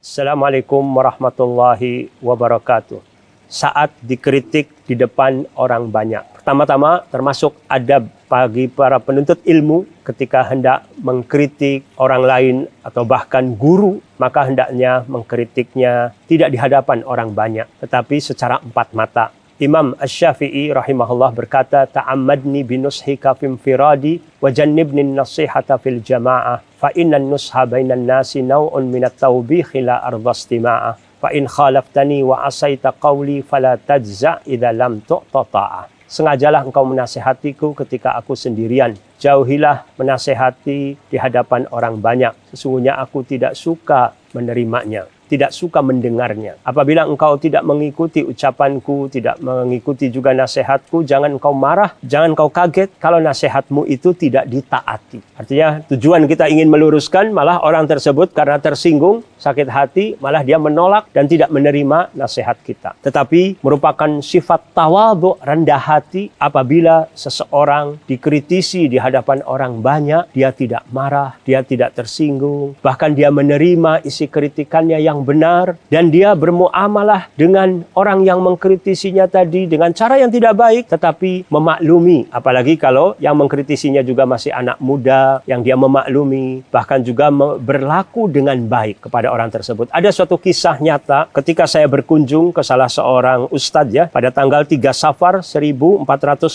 Assalamualaikum warahmatullahi wabarakatuh. Saat dikritik di depan orang banyak. Pertama-tama termasuk adab bagi para penuntut ilmu ketika hendak mengkritik orang lain atau bahkan guru, maka hendaknya mengkritiknya tidak di hadapan orang banyak, tetapi secara empat mata. Imam Asy-Syafi'i rahimahullah berkata, ta'ammadni binushika fim firadi wa jannibni nasihata fil jama'ah fa innan nusha bainan nasi naw'un minat tawbihi la ardastima'ah fa in khalaftani wa asaita qawli fala tajza' idza lam tu'tata'ah. Sengajalah engkau menasihatiku ketika aku sendirian. Jauhilah menasihati di hadapan orang banyak. Sesungguhnya aku tidak suka menerimanya, tidak suka mendengarnya. Apabila engkau tidak mengikuti ucapanku, tidak mengikuti juga nasihatku, jangan engkau marah, jangan engkau kaget kalau nasihatmu itu tidak ditaati. Artinya tujuan kita ingin meluruskan, malah orang tersebut karena tersinggung, sakit hati, malah dia menolak dan tidak menerima nasihat kita. Tetapi merupakan sifat tawadhu, rendah hati, apabila seseorang dikritisi di hadapan orang banyak, dia tidak marah, dia tidak tersinggung, bahkan dia menerima isi kritikannya yang benar, dan dia bermuamalah dengan orang yang mengkritisinya tadi dengan cara yang tidak baik, tetapi memaklumi. Apalagi kalau yang mengkritisinya juga masih anak muda, yang dia memaklumi, bahkan juga berlaku dengan baik kepada orang tersebut. Ada suatu kisah nyata ketika saya berkunjung ke salah seorang ustadz ya, pada tanggal 3 Safar 1441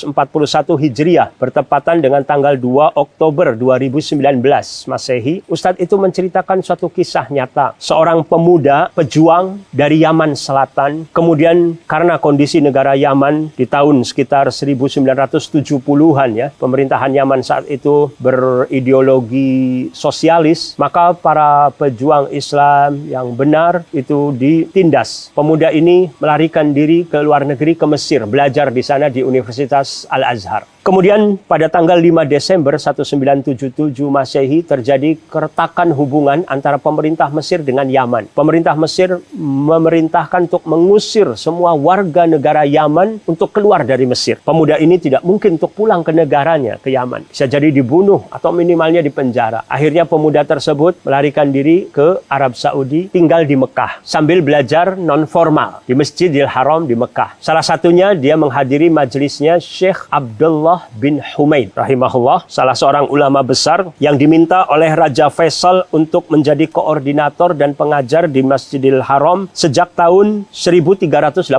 Hijriah, bertepatan dengan tanggal 2 Oktober 2019 Masehi. Ustadz itu menceritakan suatu kisah nyata. Seorang pemuda, pejuang dari Yaman Selatan, kemudian karena kondisi negara Yaman di tahun sekitar 1970-an ya, pemerintahan Yaman saat itu berideologi sosialis, maka para pejuang Islam yang benar itu ditindas. Pemuda ini melarikan diri ke luar negeri, ke Mesir, belajar di sana di Universitas Al-Azhar. Kemudian pada tanggal 5 Desember 1977 Masehi terjadi keretakan hubungan antara pemerintah Mesir dengan Yaman. Pemerintah Mesir memerintahkan untuk mengusir semua warga negara Yaman untuk keluar dari Mesir. Pemuda ini tidak mungkin untuk pulang ke negaranya, ke Yaman. Bisa jadi dibunuh atau minimalnya dipenjara. Akhirnya pemuda tersebut melarikan diri ke Arab Saudi, tinggal di Mekah sambil belajar non-formal di Masjidil Haram di Mekah. Salah satunya dia menghadiri majelisnya Syekh Abdullah bin Humaid rahimahullah, salah seorang ulama besar yang diminta oleh Raja Faisal untuk menjadi koordinator dan pengajar di Masjidil Haram sejak tahun 1384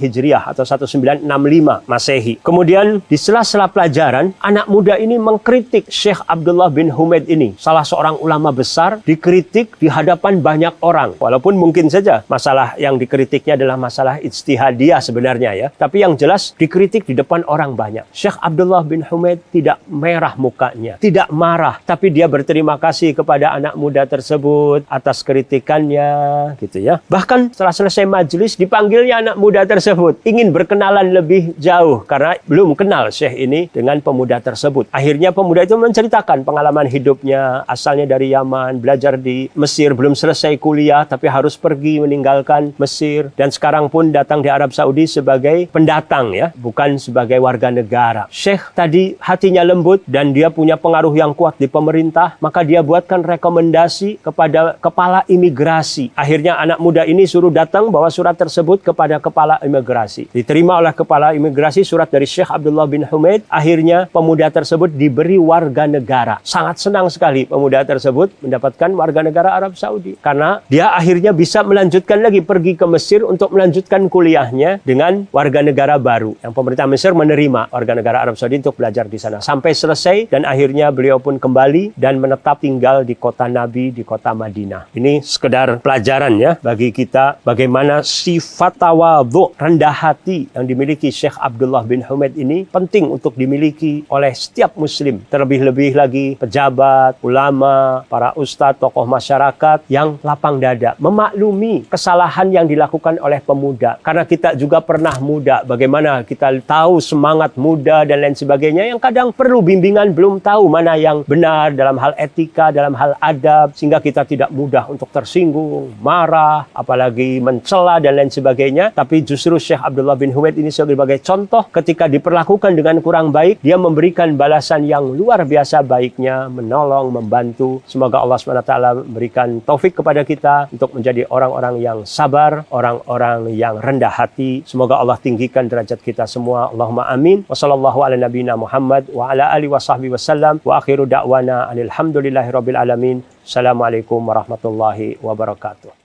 Hijriah atau 1965 Masehi. Kemudian di sela-sela pelajaran, anak muda ini mengkritik Syekh Abdullah bin Humaid ini, salah seorang ulama besar, dikritik di hadapan banyak orang. Walaupun mungkin saja masalah yang dikritiknya adalah masalah ijtihadiyah sebenarnya ya, tapi yang jelas dikritik di depan orang banyak. Syekh Abdullah bin Humaid tidak merah mukanya, tidak marah, tapi dia berterima kasih kepada anak muda tersebut atas kritikannya, gitu ya. Bahkan setelah selesai majelis dipanggilnya anak muda tersebut, ingin berkenalan lebih jauh karena belum kenal Syekh ini dengan pemuda tersebut. Akhirnya pemuda itu menceritakan pengalaman hidupnya, asalnya dari Yaman, belajar di Mesir, belum selesai kuliah tapi harus pergi meninggalkan Mesir, dan sekarang pun datang di Arab Saudi sebagai pendatang ya, bukan sebagai warga negara. Syekh tadi hatinya lembut dan dia punya pengaruh yang kuat di pemerintah, maka dia buatkan rekomendasi kepada kepala imigrasi. Akhirnya anak muda ini suruh datang bawa surat tersebut kepada kepala imigrasi. Diterima oleh kepala imigrasi surat dari Syekh Abdullah bin Humaid. Akhirnya pemuda tersebut diberi warga negara. Sangat senang sekali pemuda tersebut mendapatkan warga negara Arab Saudi, karena dia akhirnya bisa melanjutkan lagi pergi ke Mesir untuk melanjutkan kuliahnya dengan warga negara baru yang pemerintah Mesir menerima warga negara Arab Saudi untuk belajar di sana sampai selesai, dan akhirnya beliau pun kembali dan menetap tinggal di kota Nabi, di kota Madinah. Ini sekedar pelajaran ya bagi kita bagaimana sifat tawadhu, rendah hati yang dimiliki Syekh Abdullah bin Humaid ini penting untuk dimiliki oleh setiap muslim, terlebih-lebih lagi pejabat, ulama, para ustadz, tokoh masyarakat yang lapang dada, memaklumi kesalahan yang dilakukan oleh pemuda. Karena kita juga pernah muda, bagaimana kita tahu semangat muda dan dan lain sebagainya yang kadang perlu bimbingan, belum tahu mana yang benar dalam hal etika, dalam hal adab, sehingga kita tidak mudah untuk tersinggung, marah, apalagi mencela dan lain sebagainya. Tapi justru Syekh Abdullah bin Humaid ini sebagai contoh, ketika diperlakukan dengan kurang baik, dia memberikan balasan yang luar biasa baiknya, menolong, membantu. Semoga Allah SWT memberikan taufik kepada kita untuk menjadi orang-orang yang sabar, orang-orang yang rendah hati. Semoga Allah tinggikan derajat kita semua. Allahumma amin. Wassallallahu ala nabiyina Muhammad wa ala alihi wa sahbihi wasallam. Wa akhiru da'wana alhamdulillahi rabbil alamin. Assalamualaikum warahmatullahi wabarakatuh.